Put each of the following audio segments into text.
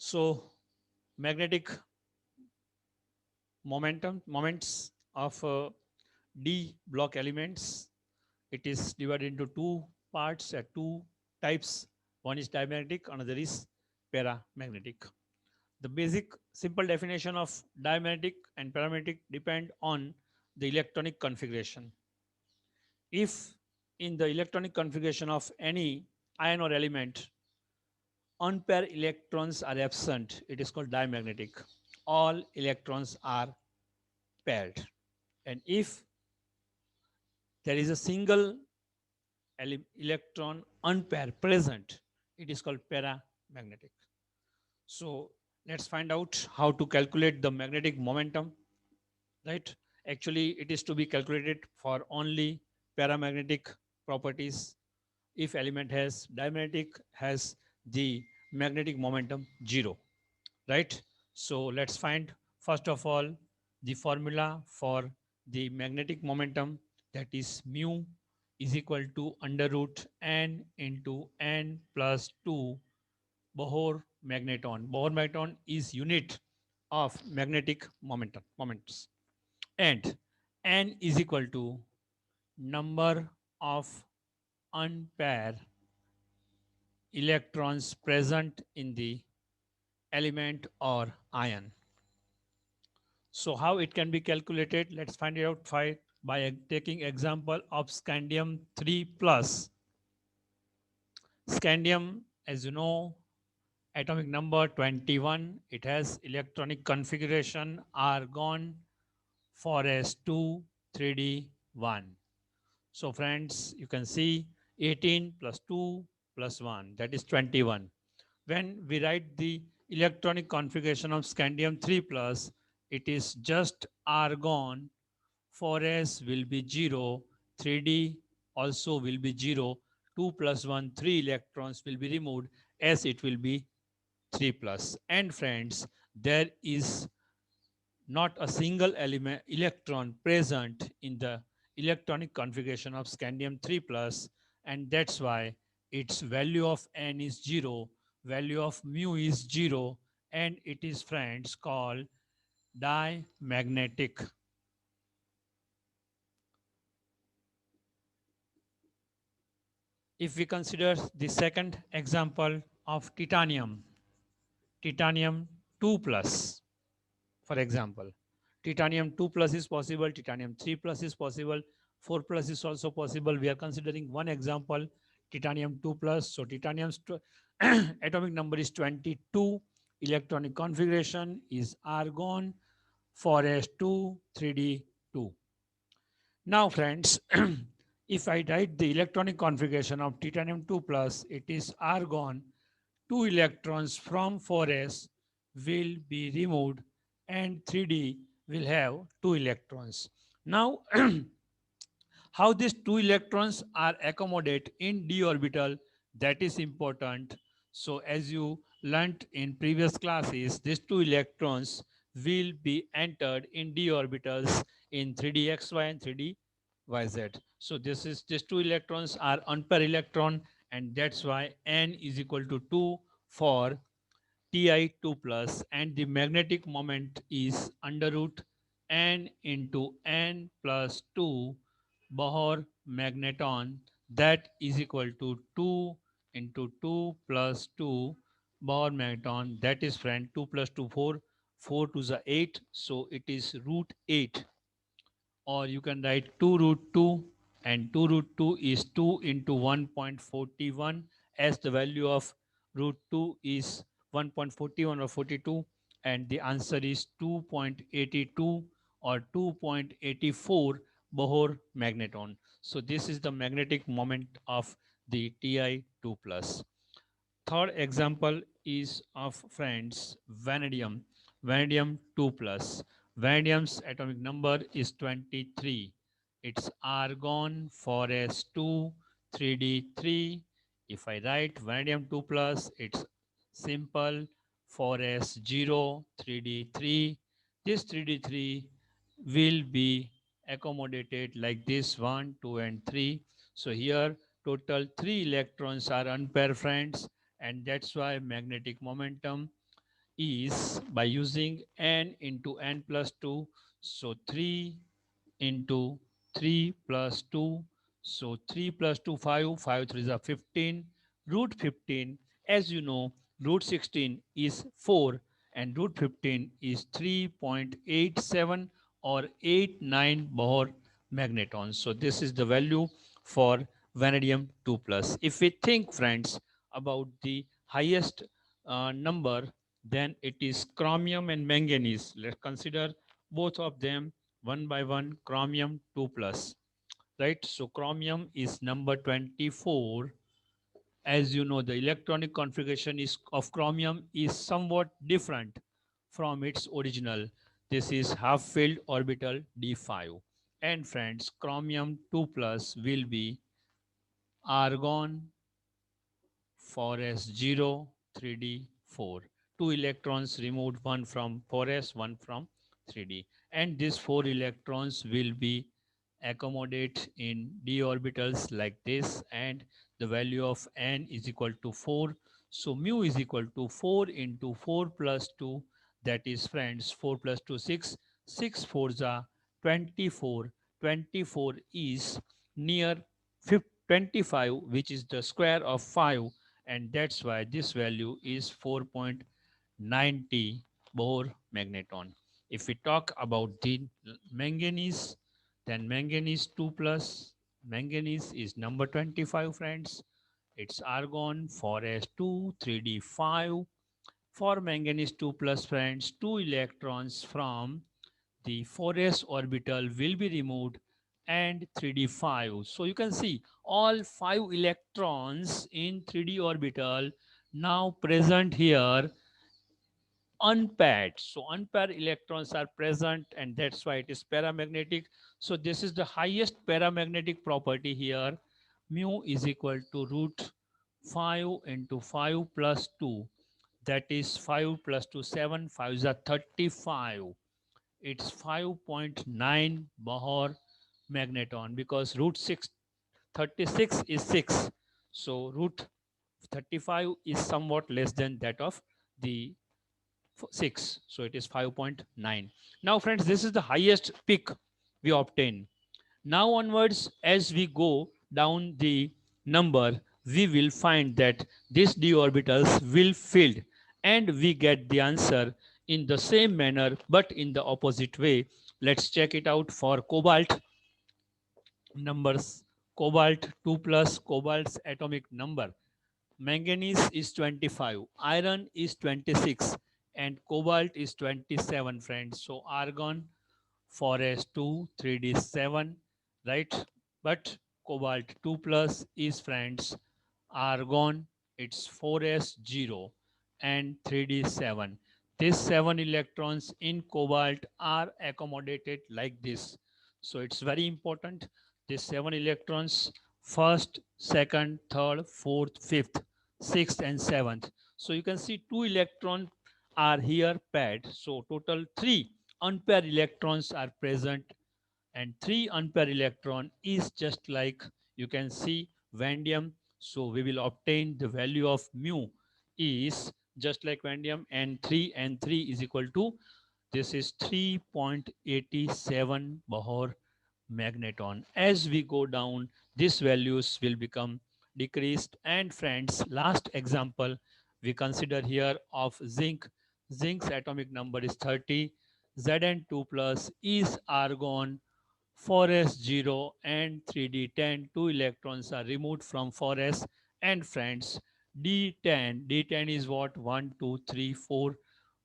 So magnetic moments of D block elements, it is divided into two parts, two types. One is diamagnetic, another is paramagnetic. The basic simple definition of diamagnetic and paramagnetic depend on the electronic configuration. If in the electronic configuration of any ion or element, unpaired electrons are absent, it is called diamagnetic. All electrons are paired. And if there is a single electron unpair present, it is called paramagnetic. So let's find out how to calculate the magnetic momentum, right? Actually, it is to be calculated for only paramagnetic properties. If element has diamagnetic, has the magnetic momentum 0, right? So let's find first of all the formula for the magnetic momentum, that is mu is equal to under root n into n plus 2 Bohr magneton. Bohr magneton is unit of magnetic moments, and n is equal to number of unpaired electrons present in the element or ion. So how it can be calculated? Let's find it out by taking example of scandium 3 plus. Scandium, as you know, atomic number 21. It has electronic configuration argon 4s2 3d1. So friends, you can see 18 plus 2 plus 1, that is 21. When we write the electronic configuration of scandium 3 plus, it is just argon 4s will be 0, 3d also will be 0, 2 plus 1, 3 electrons will be removed, as it will be 3 plus. And friends, there is not a single element electron present in the electronic configuration of scandium 3 plus, and that's why its value of n is 0, value of mu is 0, and it is, friends, called diamagnetic. If we consider the second example of titanium 2 plus, for example, titanium 2 plus is possible, titanium 3 plus is possible, 4 plus is also possible. We are considering one example, titanium 2 plus. So titanium's atomic number is 22, electronic configuration is argon 4s2 3d2. Now friends, if I write the electronic configuration of titanium 2 plus, it is argon, 2 electrons from 4s will be removed, and 3d will have 2 electrons. Now, how these 2 electrons are accommodated in d orbital, that is important. So as you learnt in previous classes, these 2 electrons will be entered in d orbitals in 3d xy and 3d yz. So these 2 electrons are unpaired electron, and that's why n is equal to 2 for Ti2 plus, and the magnetic moment is under root n into n plus 2 Bohr magneton, that is equal to 2 into 2 plus 2 Bohr magneton, that is, friend, 2 plus 2 4, 4 to the 8, so it is root 8. Or you can write 2 root 2, and 2 root 2 is 2 into 1.41, as the value of root 2 is 1.41 or 42, and the answer is 2.82 or 2.84 Bohr magneton. So this is the magnetic moment of the Ti2 plus. Third example is of, friends, vanadium. Vanadium 2 plus. Vanadium's atomic number is 23. It's argon 4s2 3d3. If I write vanadium 2 plus, it's simple 4s0 3d3. This 3d3 will be accommodated like this 1, 2, and 3. So here total 3 electrons are unpaired, friends, and that's why magnetic momentum is by using n into n plus 2. So 3 into 3 plus 2. So 3 plus 2, 5. 5 3 is 15. Root 15, as you know, root 16 is 4 and root 15 is 3.87 or 89 Bohr magnetons. So this is the value for vanadium 2 plus. If we think, friends, about the highest number, then it is chromium and manganese. Let's consider both of them one by one. Chromium 2 plus, right? So chromium is number 24. As you know, the electronic configuration is of chromium is somewhat different from its original. This is half filled orbital d5. And friends, chromium 2 plus will be argon 4s0 3d4. Two electrons removed, one from 4s, one from 3d. And these four electrons will be accommodate in d orbitals like this, and the value of n is equal to 4. So mu is equal to 4 into 4 plus 2, that is, friends, 4 plus 2 6. 6 4s are 24. 24 is near 25, which is the square of 5, and that's why this value is 4.90 Bohr magneton. If we talk about the manganese, then manganese 2 plus, manganese is number 25, friends. It's argon 4s2 3d5. For manganese 2 plus, friends, two electrons from the 4s orbital will be removed and 3d5. So you can see all 5 electrons in 3d orbital now present here unpaired. So unpaired electrons are present, and that's why it is paramagnetic. So this is the highest paramagnetic property here. Mu is equal to root 5 into 5 plus 2. That is 5 plus 2 7. 5 is a 35. It's 5.9 Bohr magneton, because root 6 36 is 6. So root 35 is somewhat less than that of the 6. So it is 5.9. Now, friends, this is the highest peak we obtain. Now onwards, as we go down the number, we will find that these d orbitals will fill, and we get the answer in the same manner but in the opposite way. Let's check it out for cobalt numbers. Cobalt 2 plus, cobalt's atomic number. Manganese is 25, iron is 26, and cobalt is 27, friends. So argon 4s2 3d7, right? But cobalt 2 plus is, friends, argon, it's 4s0 and 3d7. These 7 electrons in cobalt are accommodated like this. So it's very important. These 7 electrons, first, second, third, fourth, fifth, sixth, and seventh. So you can see 2 electrons are here paired. So total 3 unpaired electrons are present, and 3 unpaired electron is just like, you can see, vanadium. So we will obtain the value of mu is just like vanadium, and 3 is equal to, this is 3.87 Bohr magneton. As we go down, these values will become decreased. And friends, last example we consider here of zinc. Zinc's atomic number is 30. Zn2 plus is argon 4s0 and 3d10. Two electrons are removed from 4s, and friends, d10 is what? 1 2 3 4.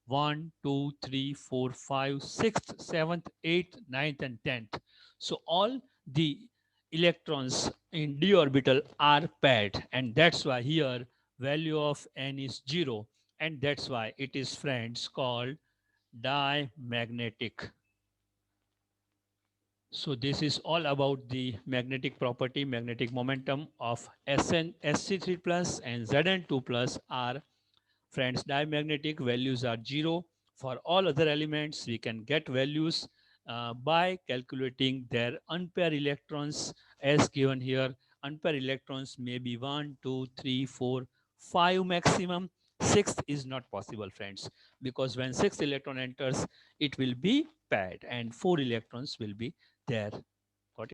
1 2 3 4 5 6th 7th 8th 9th and 10th. So all the electrons in d orbital are paired, and that's why here value of n is 0, and that's why it is, friends, called diamagnetic. So this is all about the magnetic property, magnetic momentum of Sc3 plus and Zn2 plus are, friends, diamagnetic. Values are 0. For all other elements, we can get values by calculating their unpaired electrons as given here. Unpaired electrons may be 1, 2, 3, 4, 5 maximum. Sixth is not possible, friends, because when sixth electron enters, it will be paired and four electrons will be there